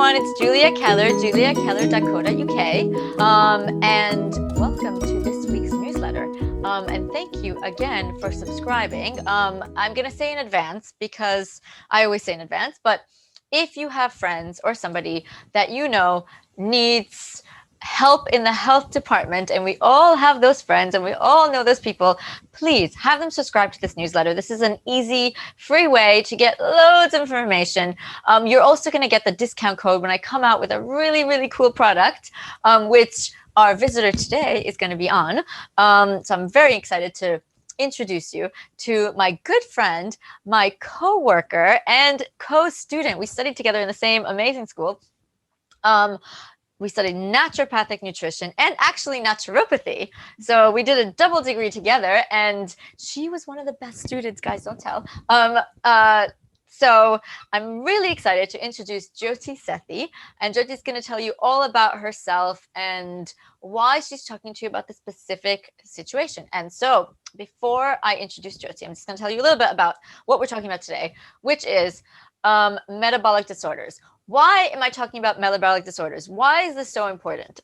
everyone, it's Julia Keller, juliakeller.co.uk, and welcome to this week's newsletter. And thank you again for subscribing. I'm going to say in advance because I always say in advance, but if you have friends or somebody that you know needs help in the health department, and we all have those friends and we all know those people, please have them subscribe to this newsletter. This is an easy, free way to get loads of information. You're also going to get the discount code when I come out with a really, really cool product, which our visitor today is going to be on. So I'm very excited to introduce you to my good friend, my co-worker and co-student. We studied together in the same amazing school. We studied naturopathic nutrition and actually naturopathy. So we did a double degree together, and she was one of the best students, guys, don't tell. So I'm really excited to introduce Jyoti Sethi, and Jyoti's going to tell you all about herself and why she's talking to you about this specific situation. And so before I introduce Jyoti, I'm just going to tell you a little bit about what we're talking about today, which is metabolic disorders. Why am I talking about metabolic disorders? Why is this so important?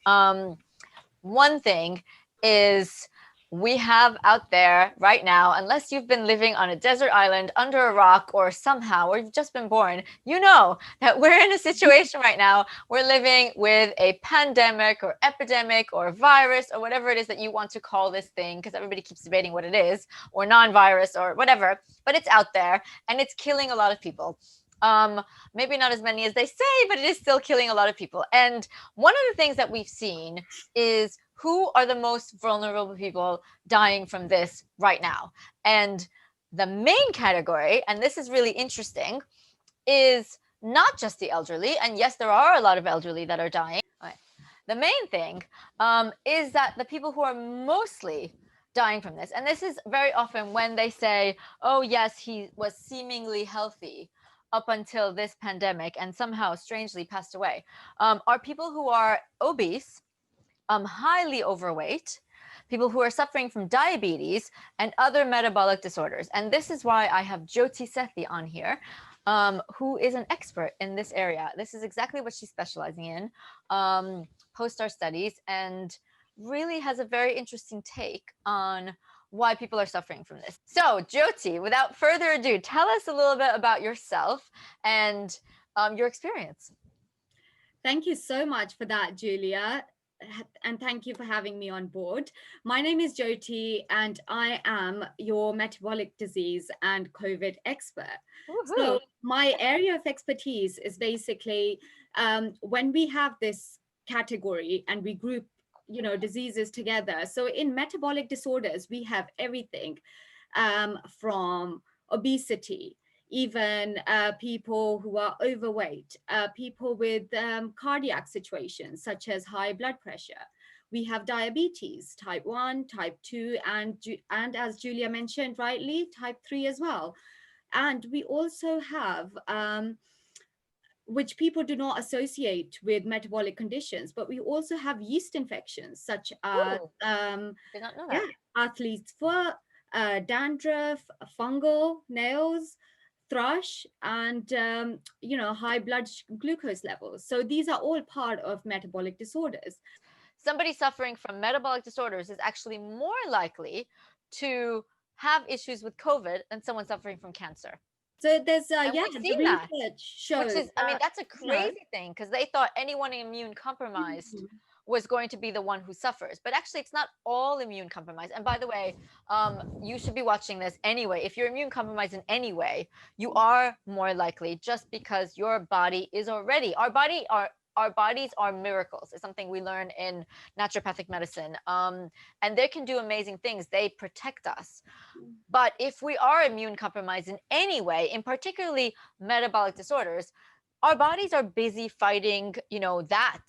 One thing is we have out there right now, unless you've been living on a desert island under a rock or somehow, or you've just been born, you know that we're in a situation right now. We're living with a pandemic or epidemic or virus or whatever it is that you want to call this thing, because everybody keeps debating what it is, or non-virus or whatever, but it's out there and it's killing a lot of people. Maybe not as many as they say, but it is still killing a lot of people. And one of the things that we've seen is who are the most vulnerable people dying from this right now. And the main category, and this is really interesting, is not just the elderly. And yes, there are a lot of elderly that are dying. The main thing is that the people who are mostly dying from this, and this is very often when they say, oh yes, he was seemingly healthy up until this pandemic and somehow strangely passed away, are people who are obese, highly overweight, people who are suffering from diabetes and other metabolic disorders. And this is why I have Jyoti Sethi on here, who is an expert in this area. This is exactly what she's specializing in, post-star studies, and really has a very interesting take on why people are suffering from this. So Jyoti, without further ado, tell us a little bit about yourself and your experience. Thank you so much for that, Julia. And thank you for having me on board. My name is Jyoti, and I am your metabolic disease and COVID expert. Woohoo. So my area of expertise is basically when we have this category and we group diseases together. So in metabolic disorders, we have everything from obesity, even people who are overweight, people with cardiac situations such as high blood pressure. We have diabetes, type 1, type 2, and as Julia mentioned rightly, type 3 as well. And we also have which people do not associate with metabolic conditions, but we also have yeast infections such as Did not know that. athlete's foot, dandruff, fungal nails, thrush, and high blood glucose levels. So these are all part of metabolic disorders. Somebody suffering from metabolic disorders is actually more likely to have issues with COVID than someone suffering from cancer. So there's And the we've seen that, research shows which is, I mean, that's a crazy thing, because they thought anyone immune compromised was going to be the one who suffers, but actually it's not all immune compromised. And by the way, you should be watching this anyway. If you're immune compromised in any way, you are more likely, just because your body is already, our bodies are miracles. It's something we learn in naturopathic medicine, and they can do amazing things. They protect us. But if we are immune compromised in any way, in particularly metabolic disorders, our bodies are busy fighting, that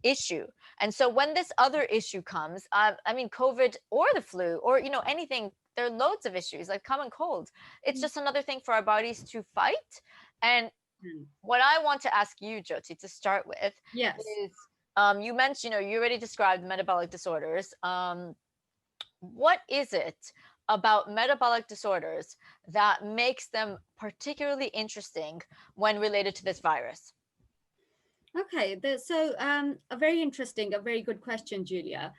issue. And so when this other issue comes, I mean, COVID or the flu or, anything, there are loads of issues like common cold. It's just another thing for our bodies to fight. And what I want to ask you, Jyoti, to start with, is you mentioned, you already described metabolic disorders. What is it about metabolic disorders that makes them particularly interesting when related to this virus? Okay, so a very interesting, a very good question, Julia.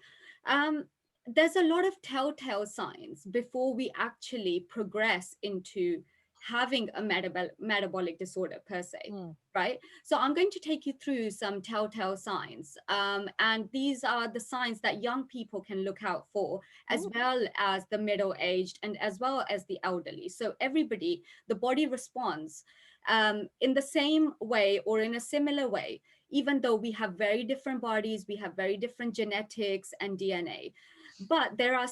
Um, there's a lot of telltale signs before we actually progress into having a metabolic disorder per se, Mm. right? So I'm going to take you through some telltale signs, and these are the signs that young people can look out for, as Mm. well as the middle-aged and as well as the elderly. So everybody, the body responds in the same way or in a similar way, even though we have very different bodies, we have very different genetics and DNA. But there are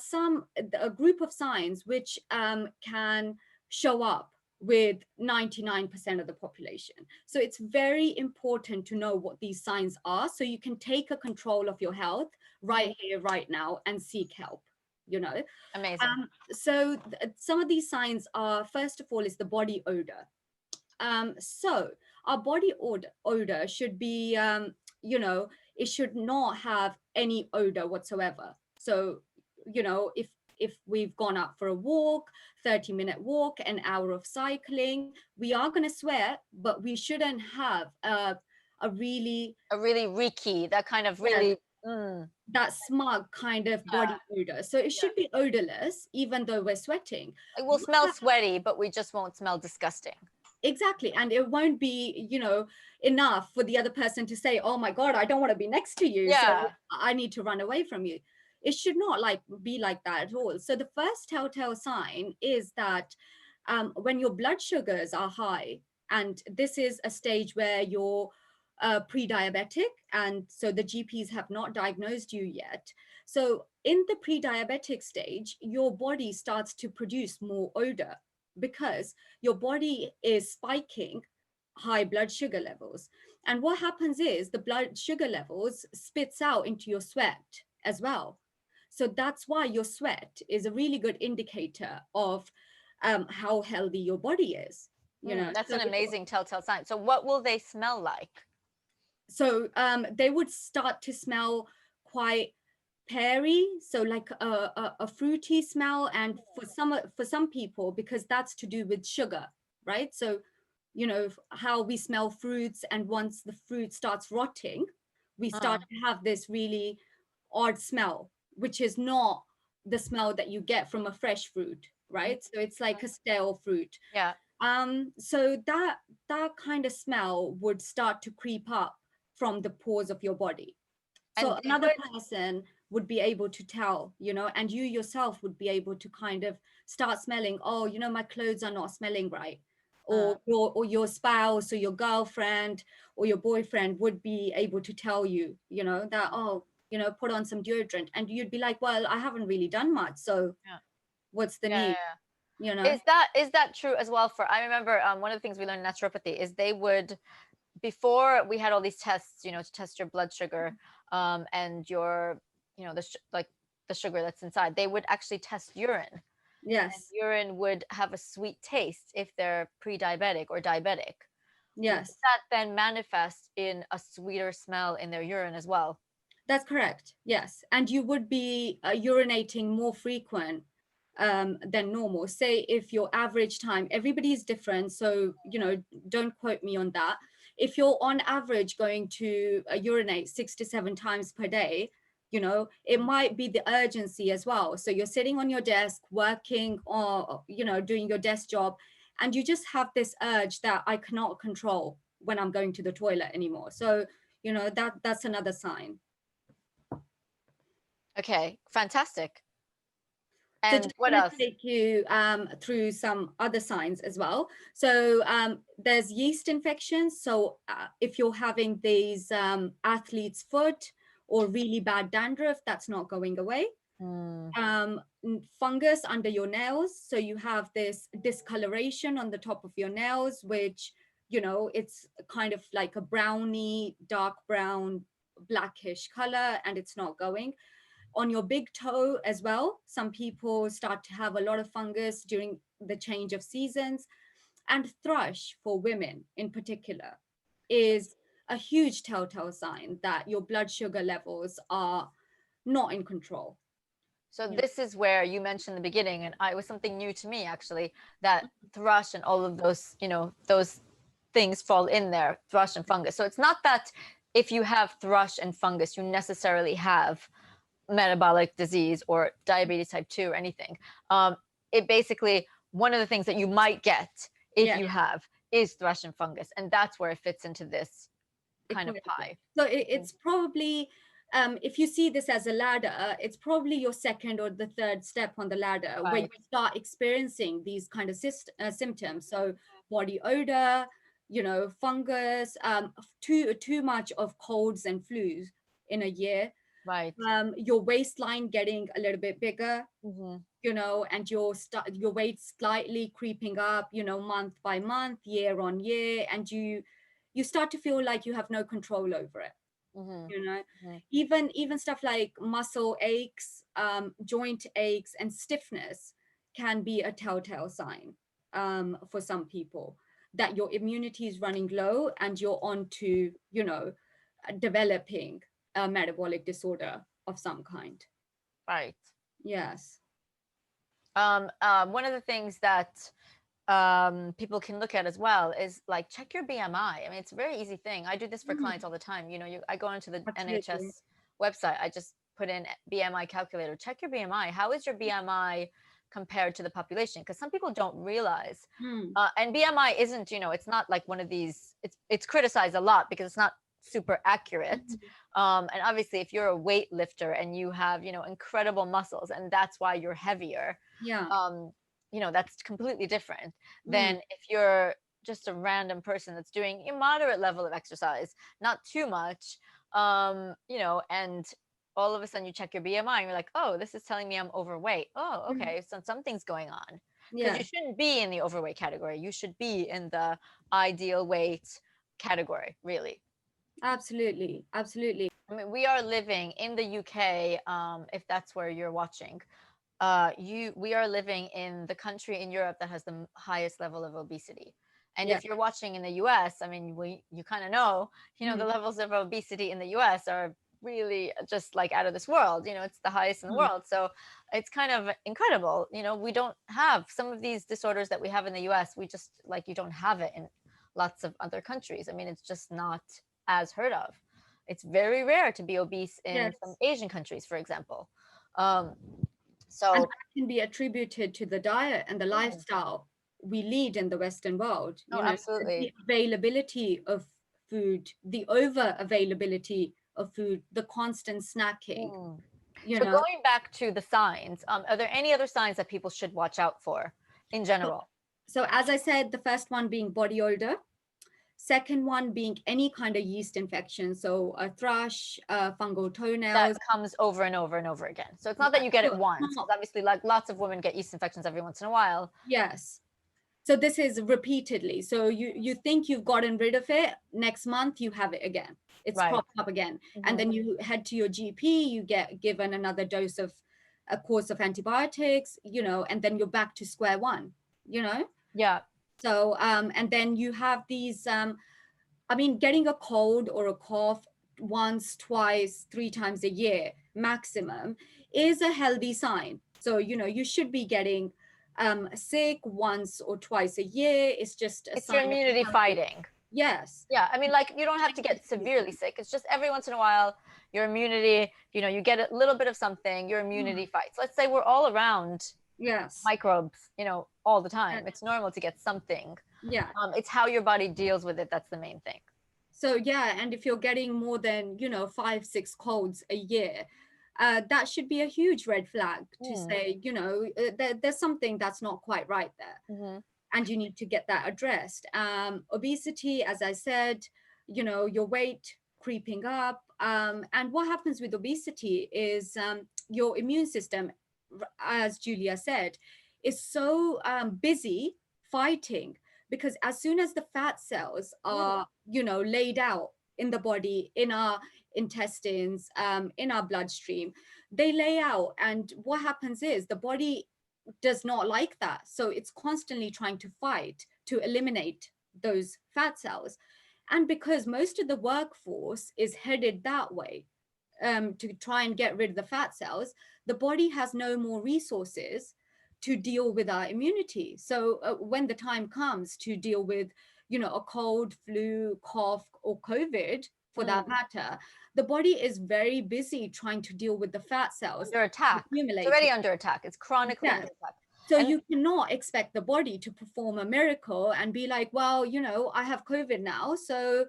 a group of signs which can show up with 99% of the population. So it's very important to know what these signs are so you can take a control of your health Mhm. right here, right now, and seek help, you know. Amazing. Some of these signs are, first of all, is the body odor. So our body odor should be, it should not have any odor whatsoever. So, if we've gone out for a walk, 30-minute walk, an hour of cycling, we are going to sweat, but we shouldn't have a really, A really reeky, that kind of yes, really, mm, that smug kind of yeah, body odor. So it yeah. should be odorless, even though we're sweating. It will smell sweaty, but we just won't smell disgusting. Exactly. And it won't be, enough for the other person to say, oh my God, I don't want to be next to you. So Yeah. I need to run away from you. It should not be like that at all. So the first telltale sign is that when your blood sugars are high, and this is a stage where you're pre-diabetic, and so the GPs have not diagnosed you yet. So in the pre-diabetic stage, your body starts to produce more odor because your body is spiking high blood sugar levels. And what happens is the blood sugar levels spits out into your sweat as well. So that's why your sweat is a really good indicator of how healthy your body is. That's So an amazing telltale sign. So what will they smell like? they would start to smell quite peary, so like a fruity smell. And for some people, because that's to do with sugar, right? So how we smell fruits, and once the fruit starts rotting, we start Uh, to have this really odd smell, which is not the smell that you get from a fresh fruit, mhm, right? So it's like a stale fruit. yeah. So that kind of smell would start to creep up from the pores of your body. And So they another would, person would be able to tell, and you yourself would be able to kind of start smelling, oh, my clothes are not smelling right. uh, Or your spouse or your girlfriend or your boyfriend would be able to tell you, that, oh, put on some deodorant. And you'd be like, well, I haven't really done much. So yeah. what's the Yeah, yeah, need, yeah. you know? Is that true as well for I remember one of the things we learned in naturopathy is they would before we had all these tests, to test your blood sugar and your like the sugar that's inside, they would actually test urine, and Yes. urine would have a sweet taste if they're pre-diabetic or diabetic. Would Yes. that then manifest in a sweeter smell in their urine as well? That's correct. Yes. And you would be urinating more frequent than normal. Say if your average time, everybody is different. So, don't quote me on that. If you're on average going to urinate 6 to 7 times per day, it might be the urgency as well. So you're sitting on your desk, working or, doing your desk job, and you just have this urge that I cannot control when I'm going to the toilet anymore. So, that's another sign. Okay, fantastic. So And just what going to else? take you through some other signs as well. So there's yeast infections. So if you're having these athlete's foot or really bad dandruff, that's not going away. Hmm. Fungus under your nails. So you have this discoloration on the top of your nails, which, it's kind of like a browny, dark brown, blackish color, and it's not going on your big toe as well. Some people start to have a lot of fungus during the change of seasons. And thrush for women in particular is a huge telltale sign that your blood sugar levels are not in control. So You know, this is where you mentioned in the beginning, and it was something new to me actually, that thrush and all of those, those things fall in there, thrush and fungus. So it's not that if you have thrush and fungus, you necessarily have metabolic disease or diabetes type 2 or anything. It basically, one of the things that you might get if Yeah, you have is thrush and fungus. And that's where it fits into this kind of equation. pie. So Mm. it's probably, if you see this as a ladder, it's probably your second or the third step on the ladder where you Right. start experiencing these kind of symptoms. So body odor, fungus, too much of colds and flus in a year, Right. your waistline getting a little bit bigger, Hmm. and your weight slightly creeping up, month by month, year on year, and you start to feel like you have no control over it. Hmm. you know Hmm. even stuff like muscle aches, joint aches, and stiffness can be a telltale sign, for some people, that your immunity is running low and you're on to developing a metabolic disorder of some kind. Right. Yes. One of the things that people can look at as well is like check your BMI. I mean, it's a very easy thing. I do this for Mm, clients all the time. I go onto the absolutely. NHS website. I just put in BMI calculator. Check your BMI. How is your BMI compared to the population? Because some people don't realize. Mm, And BMI isn't, it's not like one of these. It's criticized a lot because it's not super accurate. mhm. And obviously, if you're a weightlifter and you have, incredible muscles, and that's why you're heavier, Yeah. um, that's completely different Mm, than if you're just a random person that's doing a moderate level of exercise, not too much, and all of a sudden you check your BMI and you're like, oh, this is telling me I'm overweight. Oh, mm, okay, so something's going on. Because you yes. shouldn't be in the overweight category. You should be in the ideal weight category, really. Absolutely. Absolutely. I mean, we are living in the UK, if that's where you're watching. We are living in the country in Europe that has the highest level of obesity. And Yeah. if you're watching in the US, I mean, you kind of know, the Mm, levels of obesity in the US are really just like out of this world. It's the highest in the mm. world. So it's kind of incredible. We don't have some of these disorders that we have in the US. We just like, you don't have it in lots of other countries. I mean, it's just not as heard of. It's very rare to be obese in some Yes. Asian countries, for example. Um, And so, that can be attributed to the diet and the mm, lifestyle we lead in the Western world. oh, The absolutely. availability of food, the over availability of food, the constant snacking, Mm. you So know. going back to the signs, are there any other signs that people should watch out for in So, general? so as I said, the first one being body odor, second one being any kind of yeast infection, so a thrush, fungal That toenails. comes over and over and over again. So it's not that Yeah, you get it so once, because obviously, like lots of women get yeast infections every once in a while. yes. So this is repeatedly. So you think you've gotten rid of it, next month you have it again. It's Right. cropped up again. And Hmm. then you head to your GP, you get given another dose of a course of antibiotics, and then you're back to square one, you know? Yeah. So and then you have these I mean, getting a cold or a cough once, twice, three times a year maximum is a healthy sign. So, you should be getting sick once or twice a year. It's just a It's your sign of immunity healthy. fighting. Yes. Yeah. I mean, like, you don't have to get severely sick. It's just every once in a while, your immunity, you get a little bit of something, your immunity Mm, fights. Let's say we're all around yes. microbes, all the Yeah. time. It's normal to get something. Yeah. It's how your body deals with it. That's the main thing. So yeah, and if you're getting more than, five, six colds a year, that should be a huge red flag to Mm. say, there's something that's not quite right there. Hmm. And you need to get that addressed. Obesity, as I said, your weight creeping up. And what happens with obesity is your immune system, as Julia said, is so busy fighting, because as soon as the fat cells Mm. are, laid out in the body, in our intestines, in our bloodstream, they lay out. And what happens is the body does not like that. So it's constantly trying to fight to eliminate those fat cells. And because most of the workforce is headed that way, to try and get rid of the fat cells, the body has no more resources to deal with our immunity. So when the time comes to deal with, a cold, flu, cough, or COVID, for that matter, the body is very busy trying to deal with the fat cells Under attack. It's already accumulated. under attack. It's chronically Yeah. under attack. So And you cannot expect the body to perform a miracle and be like, well, I have COVID now, so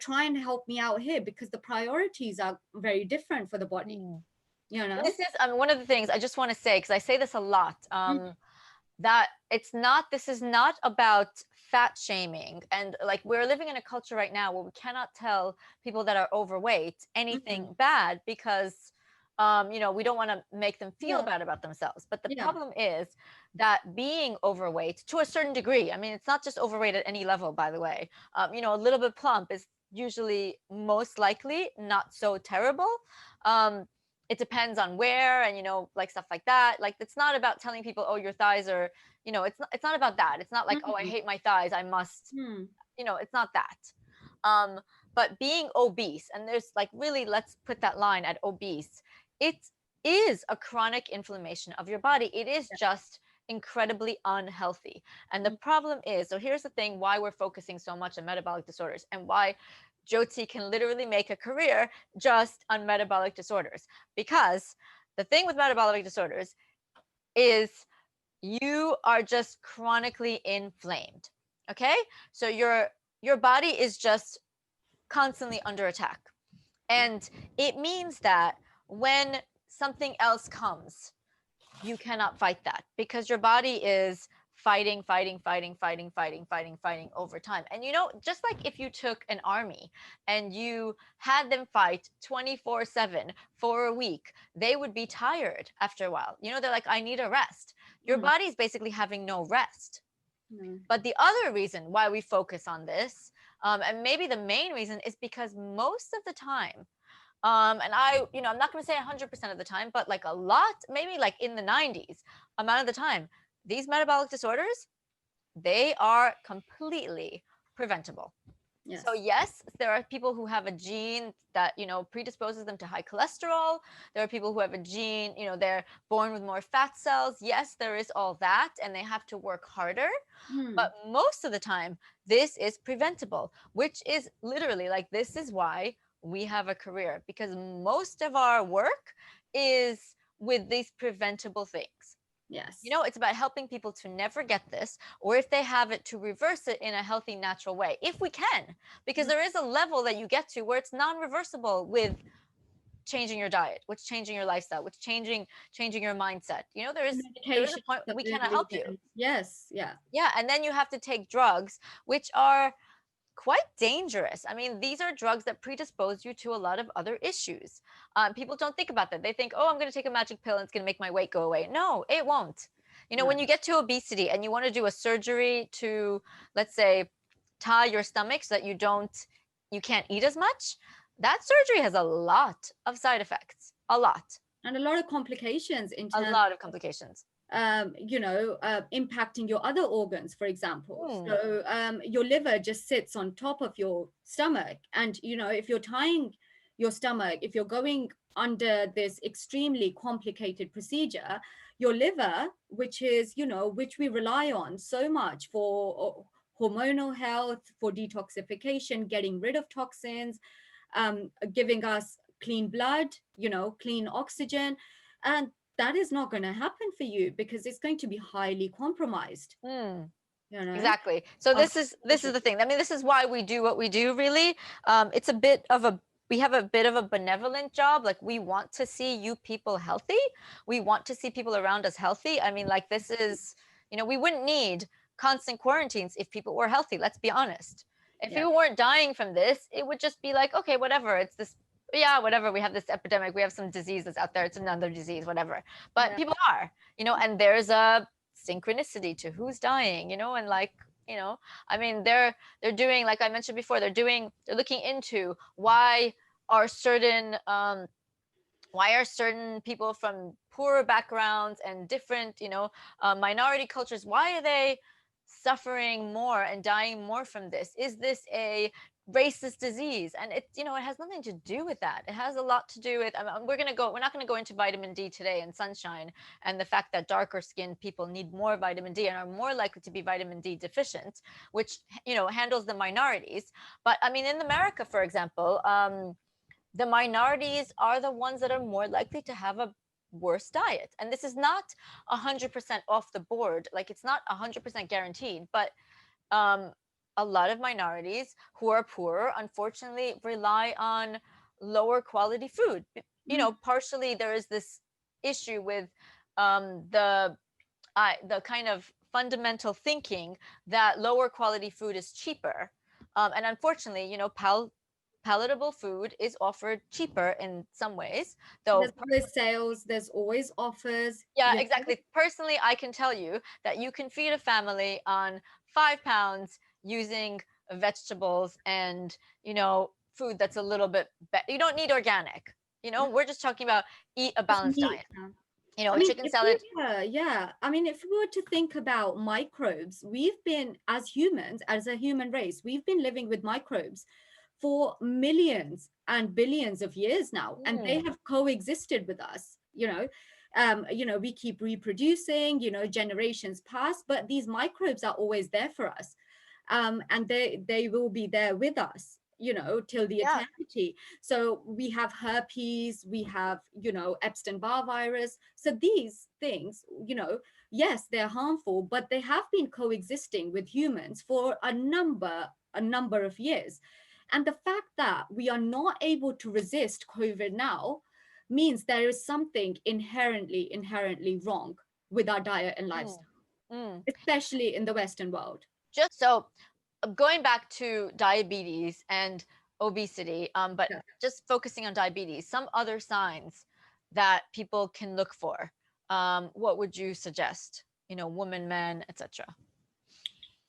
try and help me out here, because the priorities are very different for the body. this is, I mean, one of the things I just want to say, because I say this a lot, that this is not about fat shaming. And like, we're living in a culture right now where we cannot tell people that are overweight anything bad, because we don't want to make them feel bad about themselves. But the problem is that being overweight to a certain degree, I mean, it's not just overweight at any level, by the way, a little bit plump is usually most likely not so terrible. It depends on where, and like stuff like that. Like, it's not about telling people, oh, your thighs are, it's not about that. It's not like, oh, I hate my thighs, I must, it's not that. But being obese, and there's like, really, let's put that line at obese, it is a chronic inflammation of your body. It is just incredibly unhealthy. And the problem is, so here's the thing, why we're focusing so much on metabolic disorders, and why Jyoti can literally make a career just on metabolic disorders. Because the thing with metabolic disorders is you are just chronically inflamed. Okay? So your body is just constantly under attack. And it means that when something else comes, you cannot fight that, because your body is fighting over time. And just like if you took an army and you had them fight 24/7 for a week, they would be tired after a while. They're like, I need a rest. Your body's basically having no rest. But the other reason why we focus on this, and maybe the main reason, is because most of the time, and I'm not going to say 100% of the time, but like a lot, maybe like in the 90s amount of the time, these metabolic disorders, they are completely preventable. Yes. So yes, there are people who have a gene that, predisposes them to high cholesterol. There are people who have a gene, they're born with more fat cells. Yes, there is all that, and they have to work harder. But most of the time, this is preventable, which is literally like, this is why we have a career, because most of our work is with these preventable things. Yes. It's about helping people to never get this, or if they have it, to reverse it in a healthy, natural way, if we can, because there is a level that you get to where it's non-reversible with changing your diet, with changing your lifestyle, with changing your mindset. There is a point we cannot help you. Yes. Yeah. Yeah. And then you have to take drugs, which are quite dangerous. I mean, these are drugs that predispose you to a lot of other issues. People don't think about that. They think, oh, I'm going to take a magic pill and it's going to make my weight go away. No, it won't. When you get to obesity and you want to do a surgery to, let's say, tie your stomach so that you can't eat as much, that surgery has a lot of side effects, a lot. And a lot of complications in terms a lot of complications. Impacting your other organs, for example. So your liver just sits on top of your stomach. And, if you're tying your stomach, if you're going under this extremely complicated procedure, your liver, which we rely on so much for hormonal health, for detoxification, getting rid of toxins, giving us clean blood, clean oxygen. And that is not going to happen for you, because it's going to be highly compromised. Exactly. So this is the thing. I mean, this is why we do what we do, really. It's we have a bit of a benevolent job. Like, we want to see you people healthy. We want to see people around us healthy. I mean, like, this is, we wouldn't need constant quarantines if people were healthy. Let's be honest. If people weren't dying from this, it would just be like, okay, whatever. It's this, whatever. We have this epidemic. We have some disease that's out there. It's another disease, whatever. But people are, and there's a synchronicity to who's dying, and like, I mean, they're doing, like I mentioned before, they're looking into why are certain people from poorer backgrounds and different, minority cultures, why are they suffering more and dying more from this? Is this a racist disease? And it, you know, it has nothing to do with that. It has a lot to do with, we're not going to go into vitamin D today and sunshine and the fact that darker skinned people need more vitamin D and are more likely to be vitamin D deficient, which, you know, handles the minorities. But I mean, in America, for example, the minorities are the ones that are more likely to have a worse diet. And this is not 100% off the board. Like, it's not 100% guaranteed, but um, a lot of minorities who are poorer, unfortunately, rely on lower quality food. You know, partially there is this issue with the kind of fundamental thinking that lower quality food is cheaper. And unfortunately, you know, palatable food is offered cheaper in some ways, though. There's always sales, there's always offers. Yeah, You know? exactly. Personally, I can tell you that you can feed a family on 5 pounds using vegetables and, you know, food that's a little bit you don't need organic. You know, we're just talking about eat a Just balanced meat. diet. You know, I a mean, chicken salad. yeah. I mean, if we were to think about microbes, we've been, as humans, as a human race, we've been living with microbes for millions and billions of years now, and they Mm, have coexisted with us. We keep reproducing. Generations pass, but these microbes are always there for us, and they will be there with us, till the yeah. eternity. So we have herpes, we have, Epstein-Barr virus. So these things, yes, they're harmful, but they have been coexisting with humans for a number of years. And the fact that we are not able to resist COVID now means there is something inherently wrong with our diet and Mm, lifestyle, mm. especially in the Western world. Just so going back to diabetes and obesity, but Yeah. just focusing on diabetes, some other signs that people can look for. What would you suggest? You know, woman, men, etc.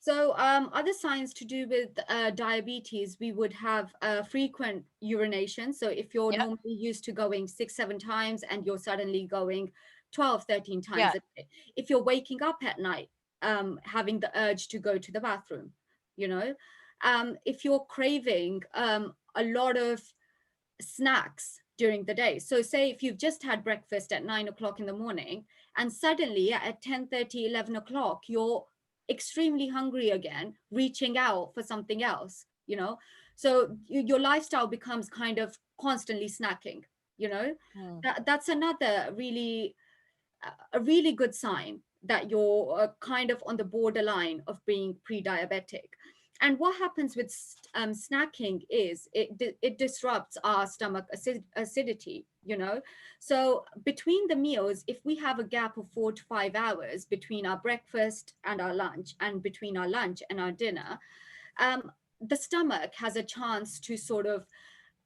So, other signs to do with diabetes, we would have frequent urination. So, if you're Yep. normally used to going 6, 7 times and you're suddenly going 12, 13 Yeah. times a day, if you're waking up at night, having the urge to go to the bathroom, if you're craving a lot of snacks during the day. So, say if you've just had breakfast at 9 o'clock in the morning and suddenly at 10:30, 11 o'clock, you're extremely hungry again, reaching out for something else. So your lifestyle becomes kind of constantly snacking, you know. Mm. That's another a really good sign that you're kind of on the borderline of being pre-diabetic. And what happens with snacking is it disrupts our stomach acidity. So between the meals, if we have a gap of 4 to 5 hours between our breakfast and our lunch, and between our lunch and our dinner, um, the stomach has a chance to sort of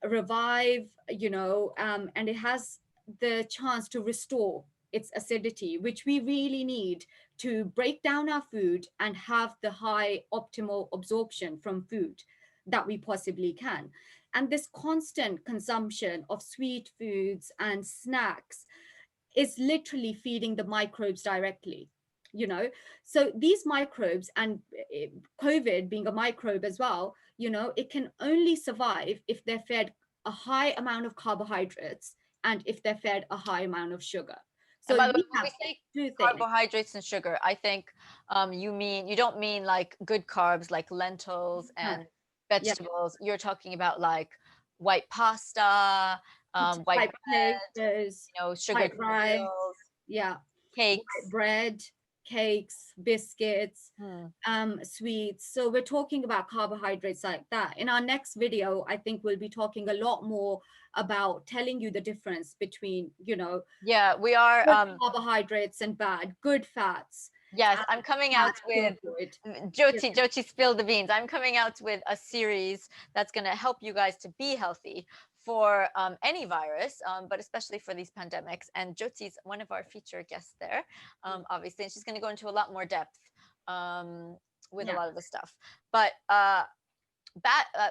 revive, and it has the chance to restore its acidity, which we really need to break down our food and have the high optimal absorption from food that we possibly can. And this constant consumption of sweet foods and snacks is literally feeding the microbes directly. you know so these microbes, and COVID being a microbe as well, it can only survive if they're fed a high amount of carbohydrates and if they're fed a high amount of sugar. And So by the way, we when we have say two things. carbohydrates and sugar, I think you don't mean like good carbs like lentils uh, and yeah, vegetables. You're talking about like white pasta, white white bread, potatoes, you know, sugared white rice, cereals, yeah, white cakes. bread, cakes, biscuits, Hmm. sweets. So we're talking about carbohydrates like that. In our next video, I think we'll be talking a lot more about telling you the difference between, Yeah, we are. good carbohydrates and bad, good fats, Yes, and I'm coming out fats to with avoid. Yeah. Jyoti spilled the beans. I'm coming out with a series that's going to help you guys to be healthy for any virus, but especially for these pandemics. And Jyoti's one of our featured guests there, obviously, and she's going to go into a lot more depth um, with a Yeah. lot of the stuff. But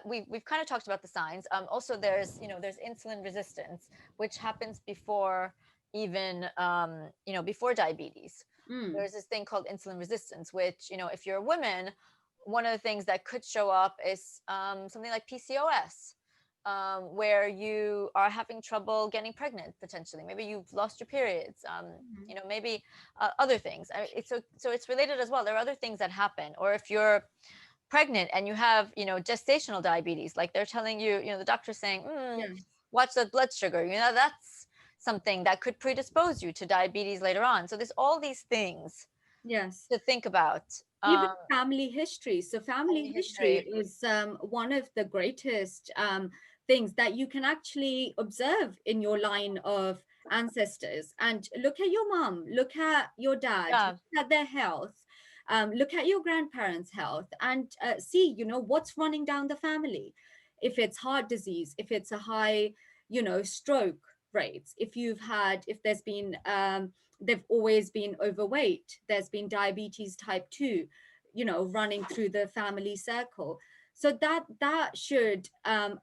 we've kind of talked about the signs. Also, there's insulin resistance, which happens before even before diabetes. Mm. There's this thing called insulin resistance, which, if you're a woman, one of the things that could show up is something like PCOS, where you are having trouble getting pregnant potentially. Maybe you've lost your periods. Mhm. Maybe other things. So it's related as well. There are other things that happen. Or if you're pregnant and you have, gestational diabetes, like they're telling you, the doctor's saying, Yes. watch the blood sugar. That's something that could predispose you to diabetes later on. So there's all these things Yes. to think about. Even family history. So family Family history history. is one of the greatest things that you can actually observe in your line of ancestors. And look at your mom, look at your dad, Yeah. look at their health, look at your grandparents' health, and see, what's running down the family. If it's heart disease, if it's a high, stroke rates, if there's been they've always been overweight, there's been diabetes type 2, running through the family circle. So that should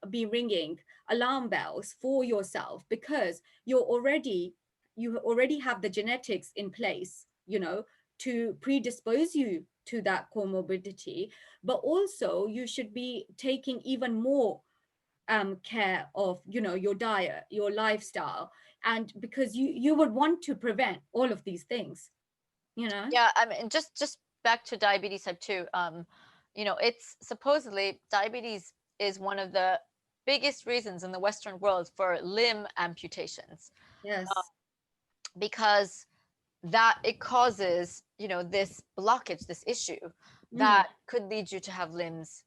be ringing alarm bells for yourself, because you already have the genetics in place, to predispose you to that comorbidity. But also you should be taking even more care of, your diet, your lifestyle, and because you would want to prevent all of these things, you know Yeah, I mean, just back to diabetes type 2. It's supposedly diabetes is one of the biggest reasons in the Western world for limb amputations, yes. because that it causes, this blockage, this issue Mm. that could lead you to have limbs,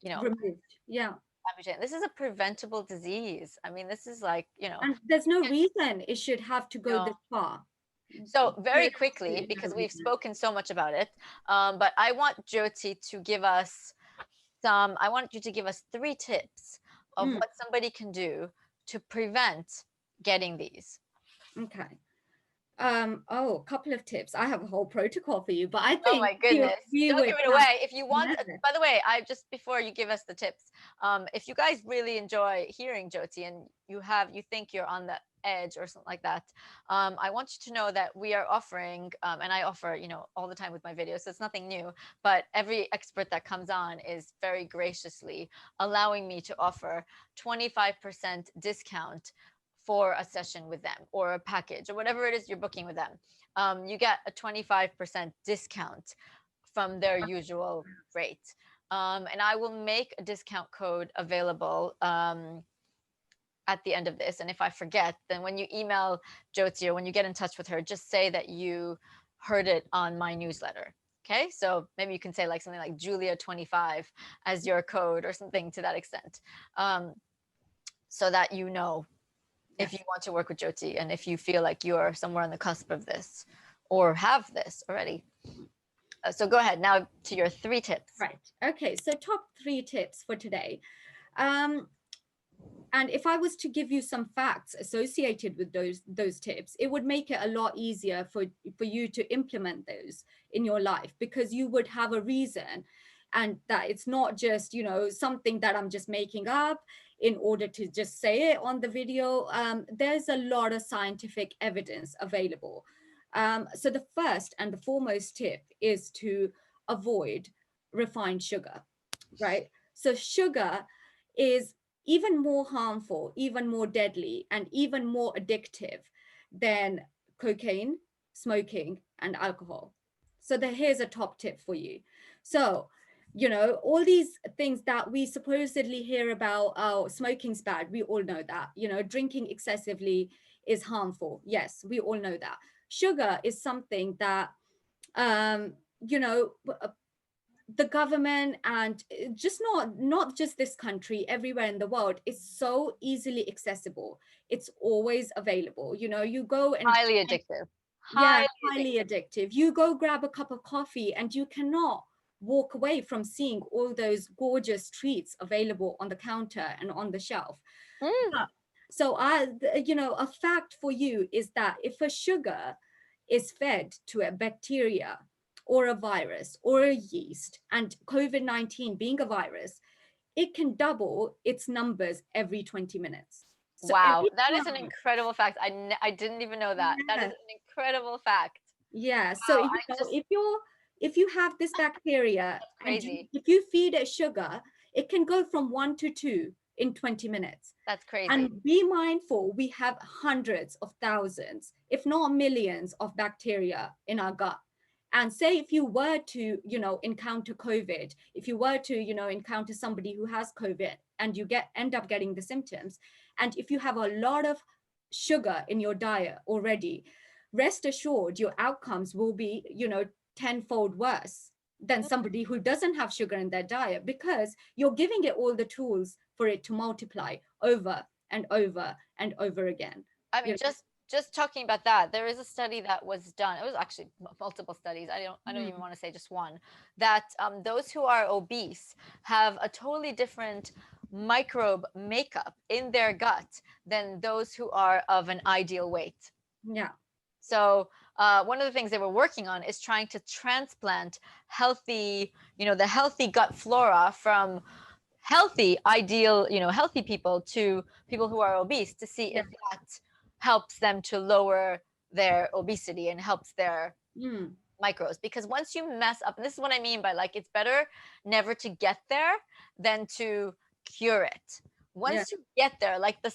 you know, Removed, yeah. amputated. This is a preventable disease. I mean, this is like, And there's no reason it should have to go no. this far. So There very is quickly, absolutely no because we've reason. spoken so much about it, but I want Jyoti to give us I want you to give us 3 tips of Mm. what somebody can do to prevent getting these. Okay. Oh, a couple of tips. I have a whole protocol for you, but I Oh think my goodness. we Don't would give it have, away. If you want, yeah. by the way, I just before you give us the tips, if you guys really enjoy hearing Jyoti and you think you're on the edge or something like that, I want you to know that we are offering, and I offer, all the time with my videos, so it's nothing new, but every expert that comes on is very graciously allowing me to offer 25% discount for a session with them or a package or whatever it is you're booking with them. You get a 25% discount from their usual rate. And I will make a discount code available at the end of this. And if I forget, then when you email Jyoti or when you get in touch with her, just say that you heard it on my newsletter. Okay, so maybe you can say like something like Julia25 as your code or something to that extent, so that if you Yes. want to work with Jyoti and if you feel like you're somewhere on the cusp of this or have this already. So go ahead now to your 3 tips. Right. Okay. So top 3 tips for today. Um, and if I was to give you some facts associated with those tips, it would make it a lot easier for you to implement those in your life, because you would have a reason, and that it's not just, something that I'm just making up in order to just say it on the video. There's a lot of scientific evidence available. So the first and the foremost tip is to avoid refined sugar, right? So sugar is even more harmful, even more deadly, and even more addictive than cocaine, smoking, and alcohol. So here's a top tip for you. So, all these things that we supposedly hear about, oh, smoking's bad, we all know that. Drinking excessively is harmful. Yes, we all know that. Sugar is something that, um, you know, the government and just not just this country, everywhere in the world, is so easily accessible. It's always available. You go and Highly addictive. yeah, Highly highly addictive. addictive. You go grab a cup of coffee and you cannot walk away from seeing all those gorgeous treats available on the counter and on the shelf. Mm. But, so a fact for you is that if a sugar is fed to a bacteria or a virus or a yeast, and COVID-19 being a virus, it can double its numbers every 20 minutes. So Wow, every that is an time, incredible fact. I didn't even know that. That is yeah, an incredible fact. Yeah. So Wow, I just if you have this bacteria that's and crazy. if you feed it sugar, it can go from 1 to 2 in 20 minutes. That's crazy. And be mindful, we have hundreds of thousands, if not millions, of bacteria in our gut. And say if you were to, encounter COVID, if you were to, encounter somebody who has COVID and you end up getting the symptoms, and if you have a lot of sugar in your diet already, rest assured your outcomes will be, tenfold worse than somebody who doesn't have sugar in their diet, because you're giving it all the tools for it to multiply over and over and over again. I You mean, just talking about that, there is a study that was done. It was actually multiple studies. I don't even know? want to say just one. That those who are obese have a totally different microbe makeup in their gut than those who are of an ideal weight. Yeah. So one of the things they were working on is trying to transplant healthy, the healthy gut flora from healthy, ideal, healthy people to people who are obese to see Yeah. if that helps them to lower their obesity and helps their Mm. micros. Because once you mess up, and this is what I mean by like, it's better never to get there than to cure it. Yeah. Once you get there, like the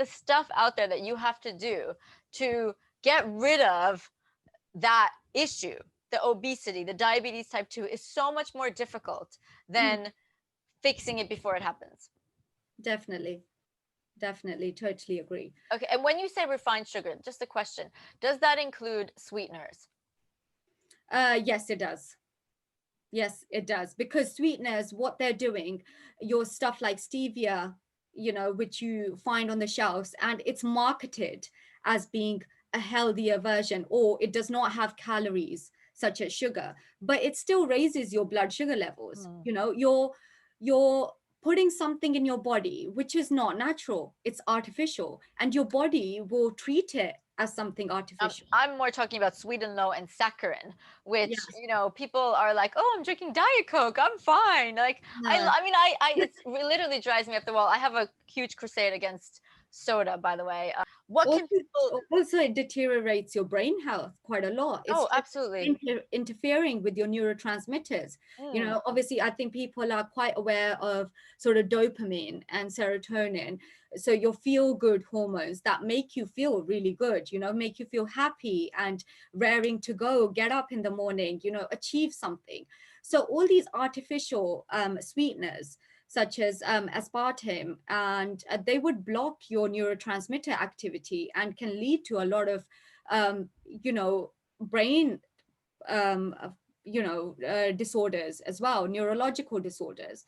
stuff out there that you have to do to get rid of that issue, the obesity, the diabetes type 2 is so much more difficult Mm. than fixing it before it happens. Definitely. Definitely. Totally agree. Okay, and when you say refined sugar, just a question, does that include sweeteners? Yes, it does. Yes, it does. Because sweeteners, what they're doing, your stuff like stevia, which you find on the shelves, and it's marketed as being a healthier version, or it does not have calories such as sugar, but it still raises your blood sugar levels. Hmm. You're putting something in your body which is not natural, it's artificial, and your body will treat it as something artificial. I'm more talking about sweet and low and saccharin, which Yes. people are like, "Oh, I'm drinking Diet Coke, I'm fine." Like, No. I mean, it literally drives me up the wall. I have a huge crusade against soda, by the way. What also can people? also it deteriorates your brain health quite a lot. It's Oh, just absolutely. interfering with your neurotransmitters. Mm, Obviously I think people are quite aware of sort of dopamine and serotonin, so your feel good hormones that make you feel really good, make you feel happy and raring to go, get up in the morning, achieve something. So all these artificial sweeteners such as aspartame, and they would block your neurotransmitter activity and can lead to a lot of, brain, disorders as well, neurological disorders.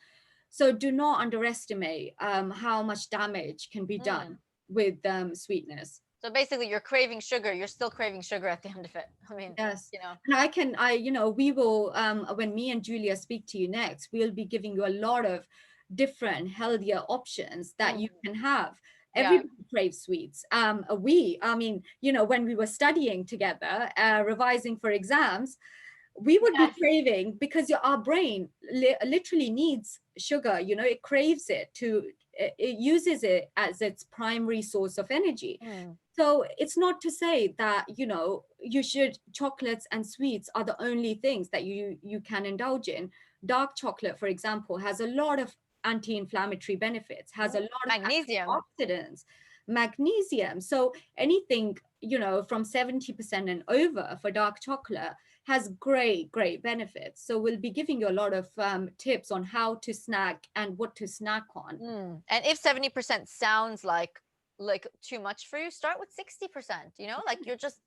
So do not underestimate how much damage can be mm. done with sweetness. So basically, you're craving sugar. You're still craving sugar at the end of it. I mean, Yes. you know. And we will, when me and Julia speak to you next, we'll be giving you a lot of different healthier options that Mm, you can have. yeah. Everybody craves sweets. I mean, when we were studying together, revising for exams, we would be Yes. craving, because our brain literally needs sugar. It craves it it uses it as its primary source of energy. Mm, So it's not to say that you should, chocolates and sweets are the only things that you can indulge in. Dark chocolate, for example, has a lot of anti-inflammatory benefits, has a mm. lot of Magnesium. antioxidants, magnesium. So anything, from 70% and over for dark chocolate has great benefits. So we'll be giving you a lot of tips on how to snack and what to snack on. Mm. And if 70% sounds like too much for you, start with 60%, like you're just,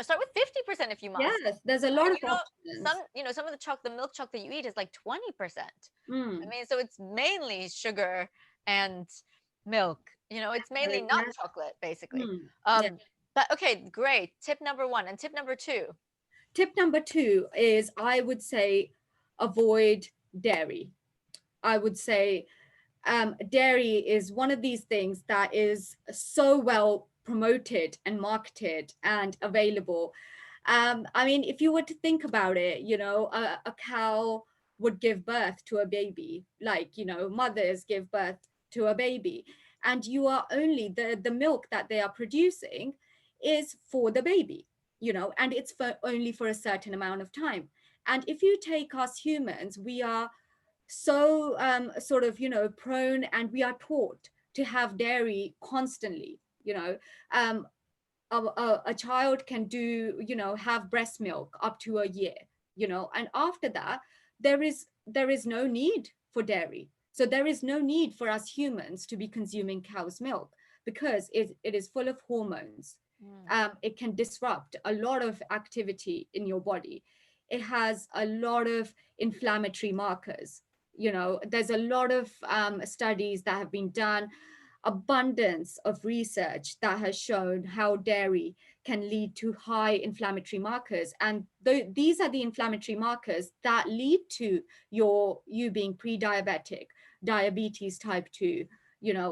start with 50% if you must. Yes, there's a lot And of options. some of the milk chocolate you eat is like 20%. I Mm. mean, so it's mainly sugar and milk. It's mainly not Yes. chocolate, basically. Mm. Yeah. Um, but okay, great. Tip number one and tip number two. Tip number two is, I would say, avoid dairy. I would say dairy is one of these things that is so well promoted and marketed and available. I mean, if you were to think about it, a cow would give birth to a baby, like, mothers give birth to a baby, and you are only the milk that they are producing is for the baby. and it's for only for a certain amount of time. And if you take us humans, we are so sort of prone, and we are taught to have dairy constantly. um, a child can do have breast milk up to a year, and after that there is no need for dairy. So there is no need for us humans to be consuming cow's milk, because it is full of hormones. Mm. It can disrupt a lot of activity in your body. It has a lot of inflammatory markers. There's a lot of studies that have been done, abundance of research that has shown how dairy can lead to high inflammatory markers. And these are the inflammatory markers that lead to you being pre-diabetic, diabetes type 2,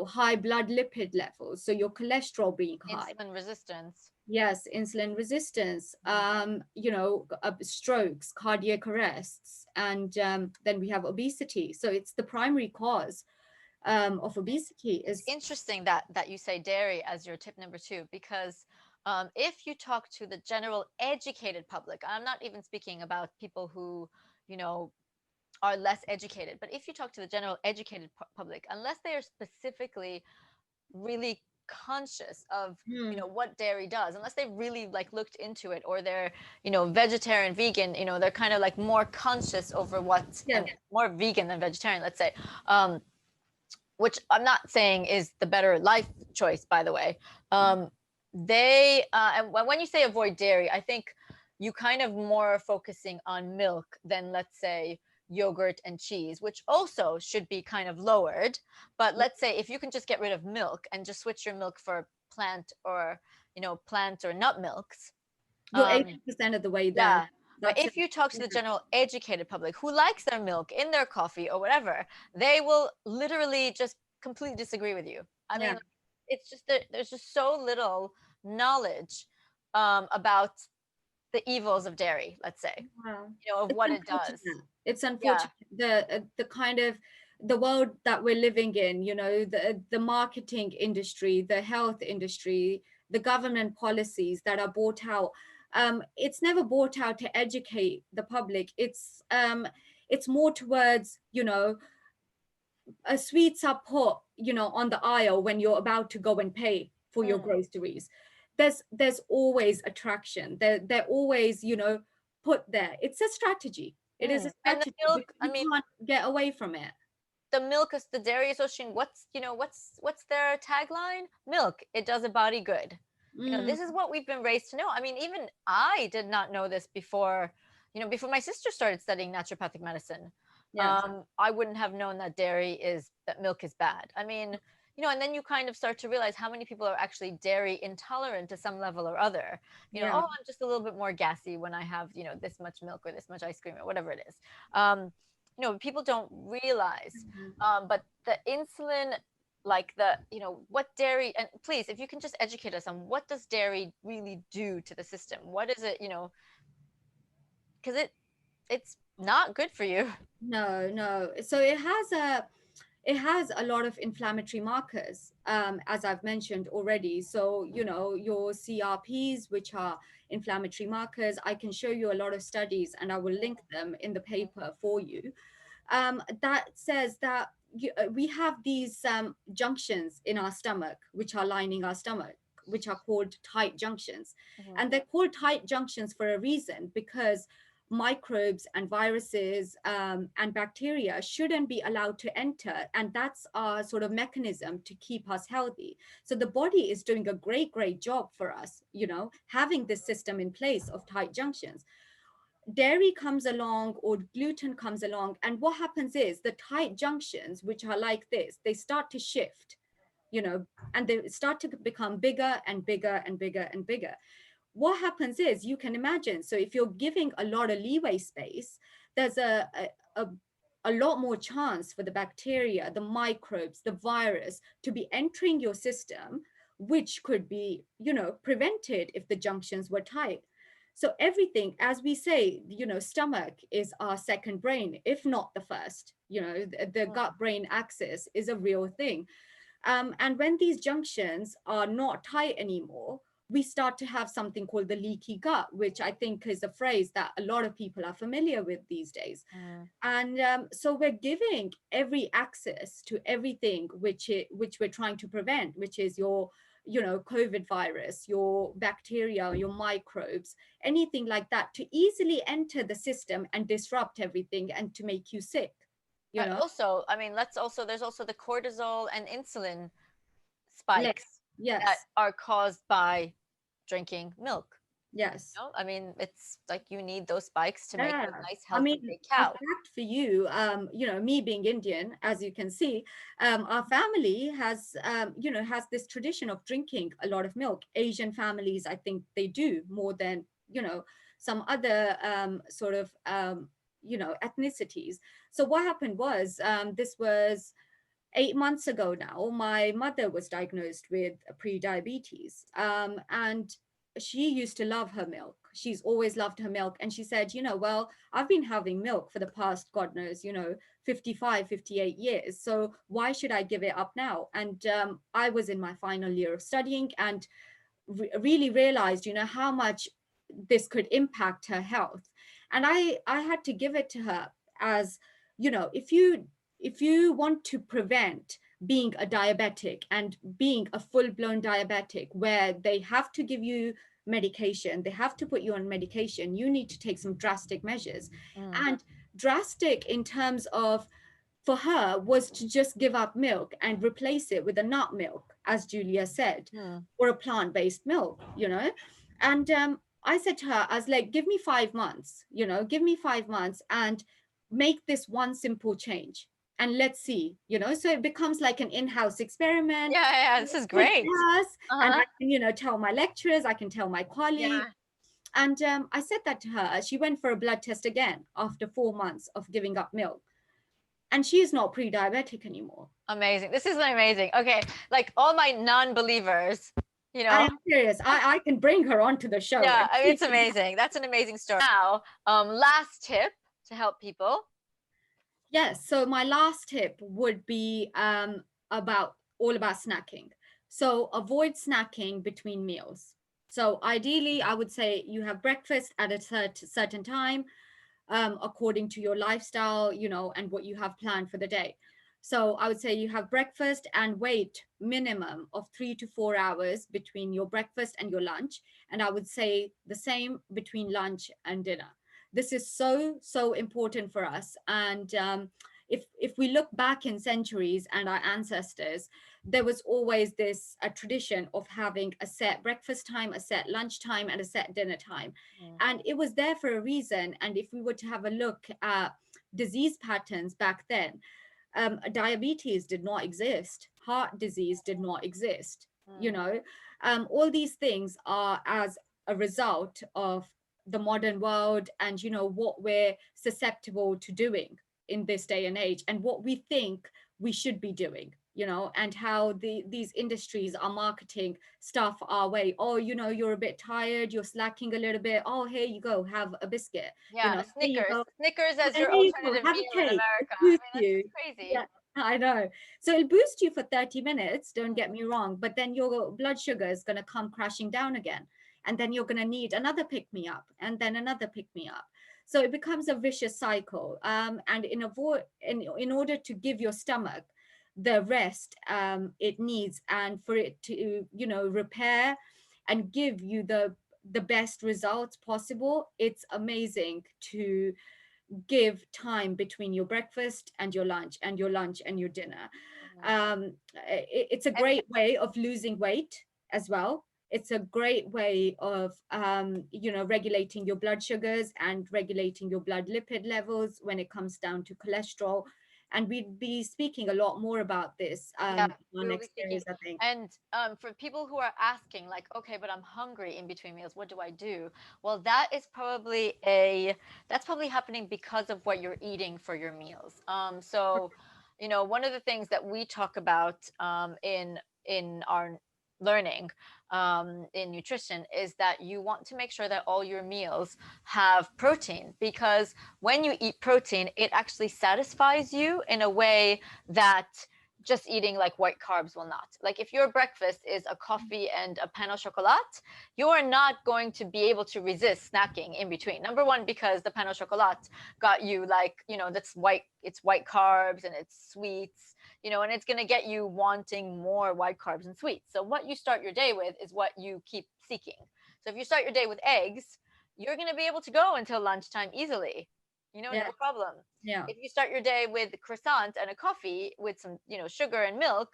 high blood lipid levels, so your cholesterol being high. Insulin resistance. Yes, insulin resistance, strokes, cardiac arrests, and then we have obesity. So it's the primary cause of obesity It's is. interesting that you say dairy as your tip number two, because if you talk to the general educated public, I'm not even speaking about people who, you know, are less educated, but if you talk to the general educated public, unless they are specifically really conscious of, Hmm, what dairy does, unless they really like looked into it, or they're, vegetarian, vegan, they're kind of like more conscious over what, yeah, and more vegan than vegetarian, let's say, um, which I'm not saying is the better life choice, by the way. They and when you say avoid dairy, I think you kind of more focusing on milk than, let's say, yogurt and cheese, which also should be kind of lowered. But let's say if you can just get rid of milk and just switch your milk for plant or nut milks. you're um 80% of the way there. yeah. But That's it. if you talk to the Yeah. general educated public who likes their milk in their coffee or whatever, they will literally just completely disagree with you. I Yeah. mean, it's just that there's just so little knowledge about the evils of dairy, let's say, Wow. of It's what it does. unfortunate. It's Yeah. unfortunate, the kind of the world that we're living in, the marketing industry, the health industry, the government policies that are bought out. It's never bought out to educate the public. It's more towards, sweets are put, on the aisle when you're about to go and pay for your Mm. groceries. There's always attraction. They're always, put there. It's a strategy. It is a And the strategy milk, because I you mean, can't get away from it. the milk is the dairy association. What's their tagline? Milk, it does a body good. Mm, This is what we've been raised to know. I mean, even I did not know this before my sister started studying naturopathic medicine. yes. I wouldn't have known that milk is bad. I mean, and then you kind of start to realize how many people are actually dairy intolerant to some level or other. Yeah. Oh, I'm just a little bit more gassy when I have, this much milk or this much ice cream or whatever it is. People don't realize. Mhm. But the insulin, like the, what dairy, and please, if you can just educate us on what does dairy really do to the system? What is it, because it's not good for you. No, no. So it has a lot of inflammatory markers, as I've mentioned already. So, your CRPs, which are inflammatory markers, I can show you a lot of studies and I will link them in the paper for you. That says that we have these junctions in our stomach, which are lining our stomach, which are called tight junctions. Mhm. And they're called tight junctions for a reason, because microbes and viruses and bacteria shouldn't be allowed to enter. And that's our sort of mechanism to keep us healthy. So the body is doing a great, great job for us, having this system in place of tight junctions. Dairy comes along or gluten comes along, and what happens is the tight junctions, which are like this, they start to shift, and they start to become bigger and bigger and bigger and bigger. What happens is, you can imagine, so if you're giving a lot of leeway space, there's a, a lot more chance for the bacteria, the microbes, the virus to be entering your system, which could be, prevented if the junctions were tight. So everything, as we say, stomach is our second brain, if not the first. The gut brain axis is a real thing. And when these junctions are not tight anymore, we start to have something called the leaky gut, which I think is a phrase that a lot of people are familiar with these days. Mm. And so we're giving every access to everything which we're trying to prevent, which is your, COVID virus, your bacteria, your microbes, anything like that, to easily enter the system and disrupt everything and to make you sick, you But know. also, I mean, there's also the cortisol and insulin Like, spikes that yes, are caused by drinking milk. yes. I mean, it's like you need those spikes to make Yeah, a nice, I healthy mean, big a cow. fact for you, me being Indian, as you can see, our family has this tradition of drinking a lot of milk. Asian families, I think they do more than, some other ethnicities. So what happened was, this was 8 months ago now, my mother was diagnosed with pre-diabetes, and she used to love her milk. She's always loved her milk. And she said, well, I've been having milk for the past, God knows, 55, 58 years. So why should I give it up now? And I was in my final year of studying and really realized, how much this could impact her health. And I had to give it to her as, if you want to prevent being a diabetic and being a full-blown diabetic where they have to give you medication, they have to put you on medication, you need to take some drastic measures. Mm. And drastic in terms of, for her, was to just give up milk and replace it with a nut milk, as Julia said, Mm. or a plant-based milk. And I said to her, I was like, give me 5 months, give me 5 months and make this one simple change. And let's see, so it becomes like an in-house experiment. Yeah, yeah, this is Good great. class, and Uh-huh. I can, tell my lecturers, I can tell my colleagues. Yeah. And I said that to her. She went for a blood test again after 4 months of giving up milk. And she is not pre-diabetic anymore. Amazing. This is amazing. Okay, like all my non-believers, you I know. am serious. I can bring her onto the show. Yeah, And I mean, she it's can, amazing. That's an amazing story. Now, last tip to help people. yes. So my last tip would be about all about snacking. So avoid snacking between meals. So ideally, I would say you have breakfast at a certain time, according to your lifestyle, and what you have planned for the day. So I would say you have breakfast and wait minimum of 3 to 4 hours between your breakfast and your lunch. And I would say the same between lunch and dinner. This is so, so important for us. And if we look back in centuries and our ancestors, there was always this a tradition of having a set breakfast time, a set lunch time, and a set dinner time. Mm. And it was there for a reason. And if we were to have a look at disease patterns back then, diabetes did not exist, heart disease did not exist. Mm. All these things are as a result of the modern world and what we're susceptible to doing in this day and age and what we think we should be doing, and how these industries are marketing stuff our way. Oh, you're a bit tired, you're slacking a little bit. Oh, here you go, have a biscuit. Yeah, Here you Snickers. go, Snickers as there your you go, alternative have meal a in cake. America. It'll I boost mean, that's you. just crazy. Yeah, I know. So it'll boost you for 30 minutes, don't get me wrong, but then your blood sugar is going to come crashing down again. And then you're going to need another pick me up and then another pick me up. So it becomes a vicious cycle. And in order to give your stomach the rest it needs and for it to, repair and give you the best results possible, it's amazing to give time between your breakfast and your lunch and your lunch and your dinner. Mhm. It's a And great way of losing weight as well. It's a great way of regulating your blood sugars and regulating your blood lipid levels when it comes down to cholesterol. And we'd be speaking a lot more about this yeah, in our we will be next speaking. series, I think. And for people who are asking, like, okay, but I'm hungry in between meals, what do I do? Well, that's probably happening because of what you're eating for your meals. So, one of the things that we talk about in our learning in nutrition is that you want to make sure that all your meals have protein, because when you eat protein, it actually satisfies you in a way that just eating like white carbs will not. Like if your breakfast is a coffee and a pain au chocolat, you are not going to be able to resist snacking in between. Number one, because the pain au chocolat got you like, it's white carbs and it's sweets, and it's going to get you wanting more white carbs and sweets. So what you start your day with is what you keep seeking. So if you start your day with eggs, you're going to be able to go until lunchtime easily. Yeah. No problem. Yeah. If you start your day with a croissant and a coffee with some, sugar and milk,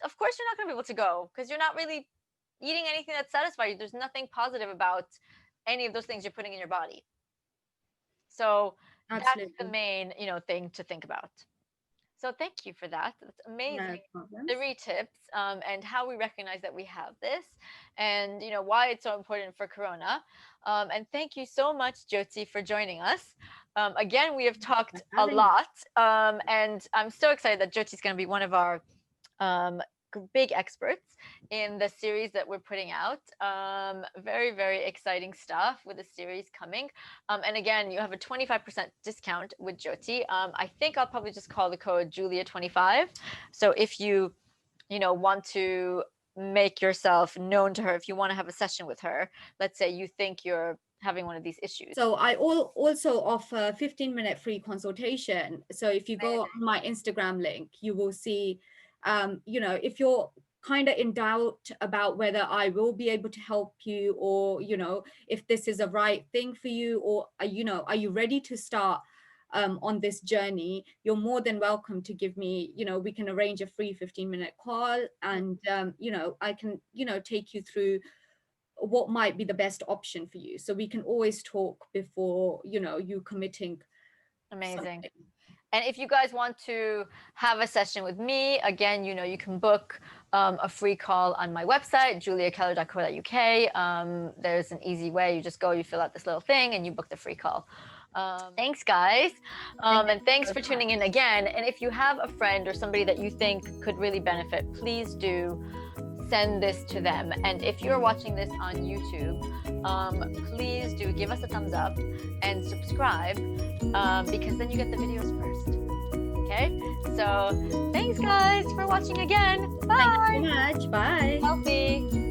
of course you're not going to be able to go because you're not really eating anything that satisfies you. There's nothing positive about any of those things you're putting in your body. So that's the Absolutely. main, thing to think about. So thank you for that. That's No amazing. problems. 3 tips, and how we recognize that we have this, and why it's so important for Corona. And thank you so much, Jyoti, for joining us. Again, we have talked a Having lot, and I'm so excited that Jyoti is going to be one of our um, big experts in the series that we're putting out. Very, very exciting stuff with the series coming. And again, you have a 25% discount with Jyoti. I think I'll probably just call the code Julia25. So if you, want to make yourself known to her, if you want to have a session with her, let's say you think you're having one of these issues. So I also offer 15-minute free consultation. So if you go on Amazing. my Instagram link, you will see, if you're kind of in doubt about whether I will be able to help you, or, if this is a right thing for you, or, are you ready to start on this journey, you're more than welcome to give me, we can arrange a free 15-minute call, and, I can, take you through what might be the best option for you, so we can always talk before you committing Amazing. something. And if you guys want to have a session with me, again, you can book a free call on my website, juliakeller.co.uk. There's an easy way. You just go, you fill out this little thing, and you book the free call. Thanks, guys. Thank And thanks you for so tuning in much. again. And if you have a friend or somebody that you think could really benefit, please do send this to them. And if you're watching this on YouTube, please do give us a thumbs up and subscribe, because then you get the videos first. Okay? So thanks, guys, for watching again. Bye. Thank you so much. Bye. Healthy.